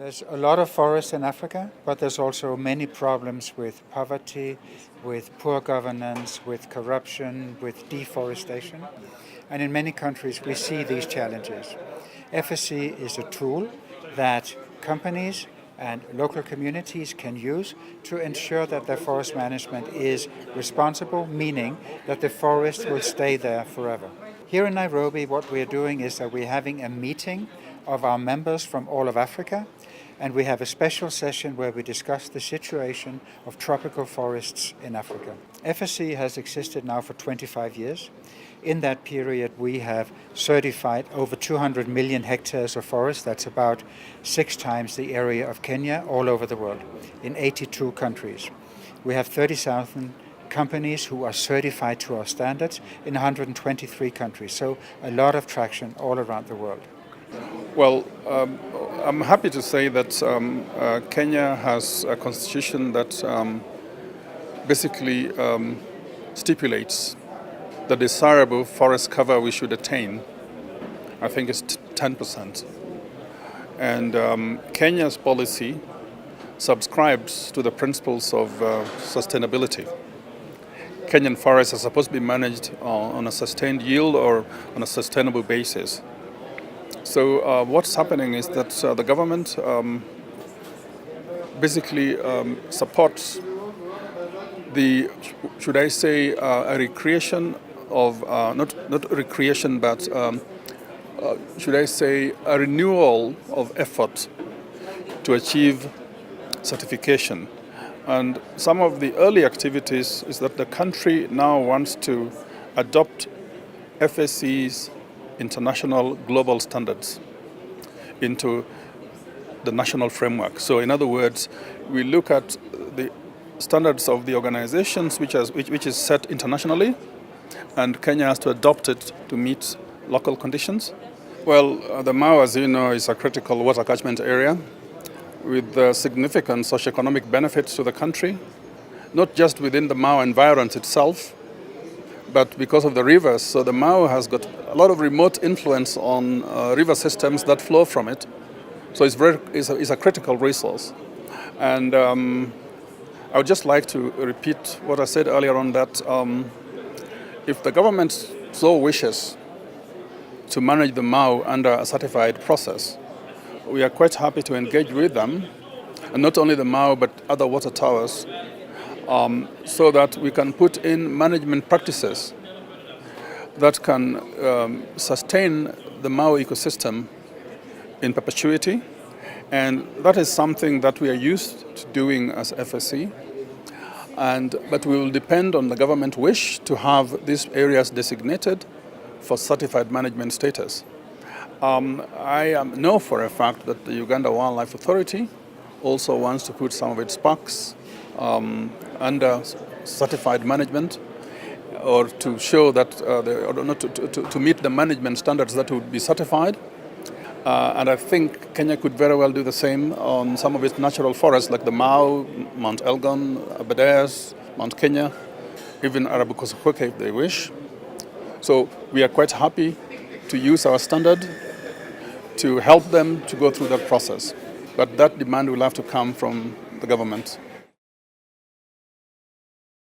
There's a lot of forests in Africa, but there's also many problems with poverty, with poor governance, with corruption, with deforestation. And in many countries, we see these challenges. FSC is a tool that companies and local communities can use to ensure that their forest management is responsible, meaning that the forest will stay there forever. Here in Nairobi, what we're doing is that we're having a meeting of our members from all of Africa, and we have a special session where we discuss the situation of tropical forests in Africa. FSC has existed now for 25 years. In that period, we have certified over 200 million hectares of forest. That's about 6 times the area of Kenya all over the world, in 82 countries. We have 30,000 companies who are certified to our standards in 123 countries. So a lot of traction all around the world. Well, I'm happy to say that Kenya has a constitution that basically stipulates the desirable forest cover we should attain. I think it's 10%. And Kenya's policy subscribes to the principles of sustainability. Kenyan forests are supposed to be managed on a sustained yield or on a sustainable basis. So what's happening is that the government basically supports the, should I say, a recreation of, not recreation, but should I say, a renewal of effort to achieve certification. And some of the early activities is that the country now wants to adopt FSC's international global standards into the national framework. So in other words, we look at the standards of the organizations which is set internationally, and Kenya has to adopt it to meet local conditions. Well, the Mau, as you know, is a critical water catchment area with significant socioeconomic benefits to the country, not just within the Mau environment itself, but because of the rivers. So the Mau has got a lot of remote influence on river systems that flow from it. So it's a critical resource. And I would just like to repeat what I said earlier on, that if the government so wishes to manage the Mau under a certified process, we are quite happy to engage with them, and not only the Mau but other water towers, so that we can put in management practices that can sustain the Mau ecosystem in perpetuity. And that is something that we are used to doing as FSC. But we will depend on the government wish to have these areas designated for certified management status. I know for a fact that the Uganda Wildlife Authority also wants to put some of its parks under certified management, or to show that to meet the management standards that would be certified. And I think Kenya could very well do the same on some of its natural forests, like the Mau, Mount Elgon, Aberdares, Mount Kenya, even Arabuko-Sokoke if they wish. So we are quite happy to use our standard to help them to go through that process. But that demand will have to come from the government.